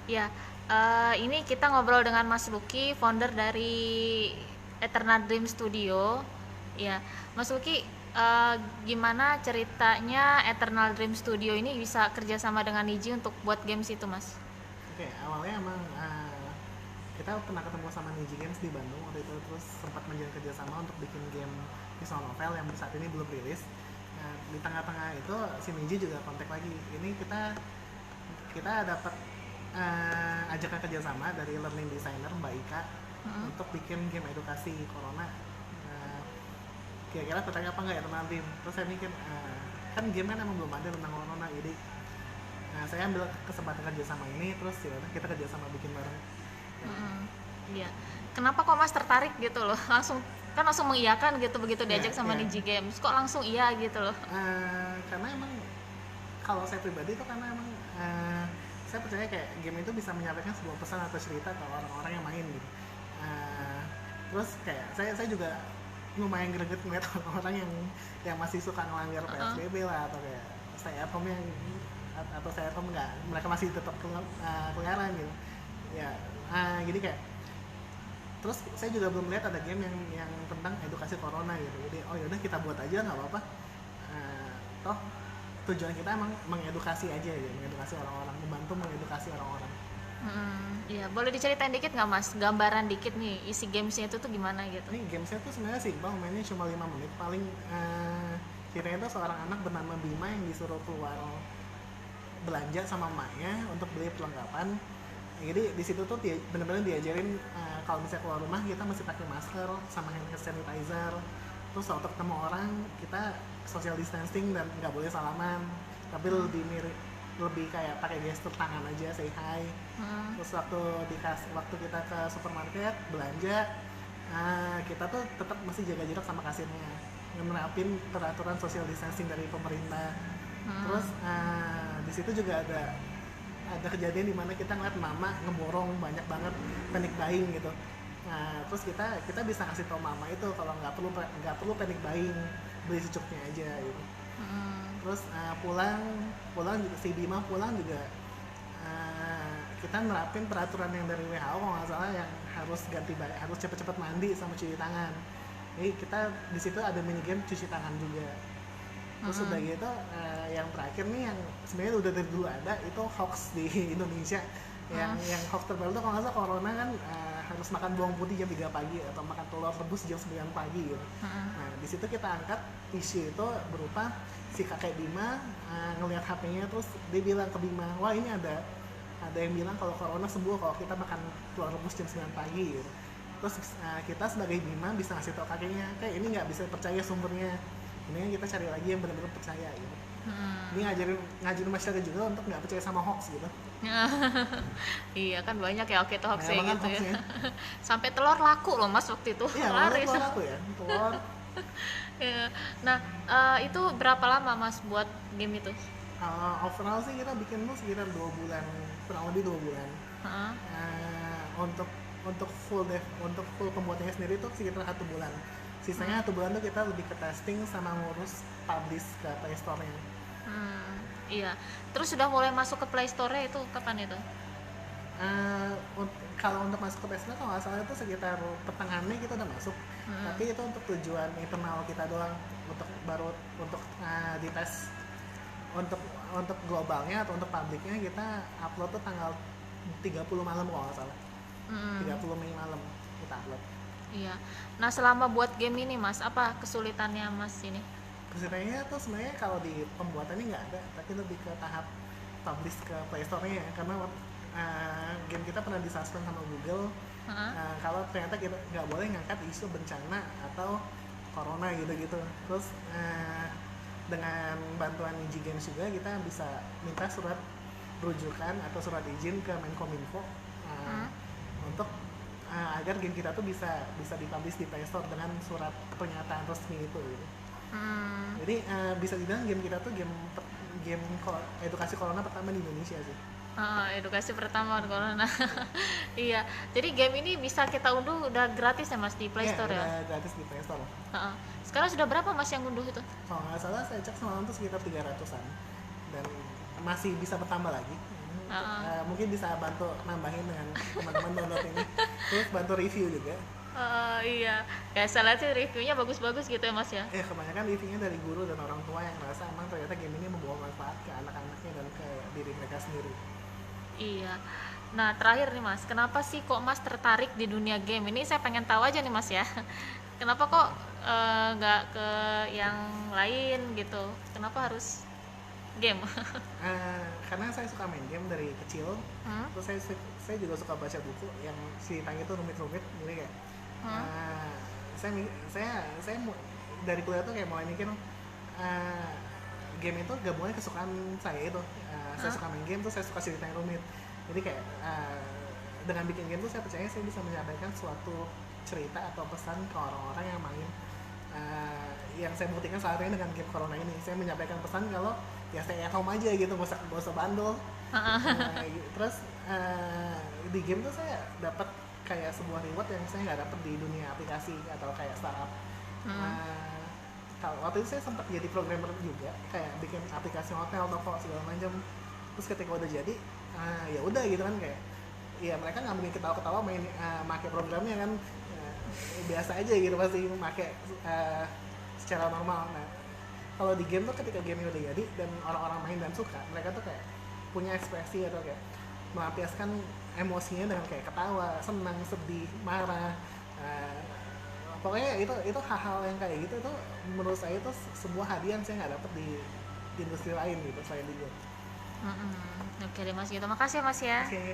Ya, ini kita ngobrol dengan Mas Lucky, founder dari Eternal Dream Studio. Ya, Mas Lucky, gimana ceritanya Eternal Dream Studio ini bisa kerjasama dengan Niji untuk buat games itu, Mas? Oke, awalnya emang kita pernah ketemu sama Niji Games di Bandung waktu itu, terus sempat menjalin kerjasama untuk bikin game visual novel yang saat ini belum rilis. Nah, di tengah-tengah itu si Niji juga kontak lagi. Ini kita dapat ajakan kerjasama dari learning designer Mbak Ika Hmm. untuk bikin game edukasi corona. Nah, kira-kira tertarik apa nggak ya teman-teman? Terus saya mikir, kan game kan emang belum ada tentang corona, jadi saya ambil kesempatan kerja sama ini, terus ya udah kita kerja sama bikin bareng. Hmm. Iya. Kenapa kok Mas tertarik gitu loh? Langsung mengiyakan gitu begitu Ya, diajak sama ya. Niji Games. Kok langsung iya gitu loh? Karena emang kalau saya pribadi itu karena emang saya percaya kayak game itu bisa menyampaikan sebuah pesan atau cerita ke orang-orang yang main gitu. Uh, Terus kayak saya juga lumayan greget ngeliat orang-orang yang masih suka ngelanggar Heeh. PSBB lah, atau kayak stay at home yang atau stay at home nggak, mereka masih tetap keliaran gitu ya. Jadi kayak, terus saya juga belum lihat ada game yang tentang edukasi corona gitu, jadi oh yaudah kita buat aja nggak apa-apa. Eh, Toh tujuan kita emang mengedukasi aja gitu, mengedukasi orang-orang, membantu mengedukasi orang-orang. Iya, boleh diceritain dikit nggak Mas? Gambaran dikit nih, isi gamesnya itu tuh gimana gitu? Ini gamesnya tuh sebenarnya simpel, mainnya cuma 5 menit paling. Ceritanya tuh seorang anak bernama Bima yang disuruh keluar belanja sama emaknya untuk beli perlengkapan. Jadi di situ tuh bener-bener diajarin kalau misalnya keluar rumah kita mesti pakai masker sama hand sanitizer. Terus waktu ketemu orang kita social distancing dan nggak boleh salaman, tapi lebih kayak pakai gestur tangan aja, say hi. Hmm. Terus waktu kita ke supermarket belanja, kita tuh tetap masih jaga jarak sama kasirnya, menerapin peraturan social distancing dari pemerintah. Terus di situ juga ada kejadian dimana kita ngeliat mama ngeborong banyak banget, panic buying gitu. Nah, terus kita bisa kasih tau mama itu kalau nggak perlu panic buying, beli secuknya aja gitu. Terus pulang pulang juga si Bima pulang juga, kita nerapin peraturan yang dari WHO kalau nggak salah, yang harus cepet-cepet mandi sama cuci tangan. Jadi kita di situ ada mini game cuci tangan juga. Terus udah gitu, yang terakhir nih yang sebenarnya udah dari dulu ada, itu hoax di Indonesia. Yang hoax terbaru tuh kalau nggak salah corona kan, harus makan bawang putih jam 3 pagi atau makan telur rebus jam 9 pagi gitu. Nah di situ kita angkat isu itu berupa si kakek Bima ngelihat HP-nya, terus dia bilang ke Bima, wah ini ada yang bilang kalau corona sembuh kalau kita makan telur rebus jam 9 pagi gitu. Terus kita sebagai Bima bisa ngasih tau kakeknya, kayak ini nggak bisa percaya sumbernya, ini yang kita cari lagi yang benar-benar percaya gitu. Ini ngajarin masyarakat juga untuk nggak percaya sama hoax gitu. Iya kan banyak ya oke tuh hoax Banyak kayak banget gitu ya. hoaxnya. Sampai telur laku loh Mas waktu itu. Iya, makanya Laris. telur aku ya, telur. Iya. Nah, itu berapa lama Mas buat game itu? Overall sih kita bikin tuh sekitar 2 bulan, kurang lebih 2 bulan. Heeh. Untuk full pembuatannya sendiri tuh sekitar 1 bulan. Sisanya 1 bulan tuh kita lebih ke testing sama ngurus publish ke Play Store-nya. Iya. Terus sudah mulai masuk ke Play Store itu kapan itu? Kalau untuk masuk ke Play Store kalau nggak salah itu sekitar pertengahan Mei kita udah masuk. Tapi itu untuk tujuan internal kita doang, baru untuk dites. Untuk globalnya atau untuk publiknya kita upload tuh tanggal 30 malam kalau nggak salah. 30 Mei malam kita upload. Iya. Nah, selama buat game ini Mas, apa kesulitannya Mas ini? Kesulitannya tuh sebenarnya kalau di pembuatannya nggak ada, tapi lebih ke tahap publish ke Play Store-nya ya. Karena game kita pernah disuspend sama Google, Heeh. kalau ternyata kita nggak boleh ngangkat isu bencana atau corona gitu-gitu. Terus dengan bantuan Niji Games juga kita bisa minta surat rujukan atau surat izin ke Menkominfo, untuk agar game kita tuh bisa dipublish di Play Store dengan surat pernyataan resmi itu gitu. Jadi bisa dibilang game kita tuh game edukasi corona pertama di Indonesia sih. Edukasi pertama corona. Iya. Jadi game ini bisa kita unduh udah gratis ya Mas di Play Iya, Store ya? udah gratis di Play Store. Heeh. Sekarang sudah berapa Mas yang unduh itu? Kalau nggak salah saya cek semalam tuh sekitar 300-an, dan masih bisa bertambah lagi. Mungkin bisa bantu nambahin dengan teman-teman download ini, terus bantu review juga. Iya, kayak saya lihat sih reviewnya bagus-bagus gitu ya Mas ya. Kebanyakan reviewnya dari guru dan orang tua yang ngerasa emang ternyata game ini membawa manfaat ke anak-anaknya dan ke diri mereka sendiri. Iya. Nah, terakhir nih Mas, kenapa sih kok Mas tertarik di dunia game ini? Saya pengen tahu aja nih Mas ya. Kenapa kok nggak ke yang lain gitu? Kenapa harus game? Karena saya suka main game dari kecil, terus saya juga suka baca buku yang ceritanya itu rumit-rumit, jadi kayak saya dari kuliah tuh kayak mulai mikir game itu gabungan kesukaan saya itu. Saya suka main game, terus saya suka cerita yang rumit, jadi kayak dengan bikin game tuh saya percaya saya bisa menyampaikan suatu cerita atau pesan ke orang-orang yang main. Yang saya buktikan saat ini dengan game Corona ini, saya menyampaikan pesan kalau ya stay at home aja gitu, gak usah bandel. Terus di game tuh saya dapat kayak sebuah reward yang saya nggak dapat di dunia aplikasi atau kayak startup. Kalau waktu itu saya sempat jadi programmer juga, kayak bikin aplikasi hotel, toko segala macam. Terus ketika udah jadi, ya udah gitu kan, kayak ya mereka nggak mungkin ketawa-ketawa main pakai programnya kan, biasa aja gitu pasti pakai secara normal. Nah, kalau di game tuh ketika game udah jadi dan orang-orang main dan suka, mereka tuh kayak punya ekspresi atau kayak melampiaskan emosinya dengan kayak ketawa, senang, sedih, marah. Pokoknya itu hal-hal yang kayak gitu itu menurut saya itu sebuah hadiah yang saya nggak dapet di industri lain gitu selain di game. Oke deh Mas gitu. Makasih ya Mas ya. Oke.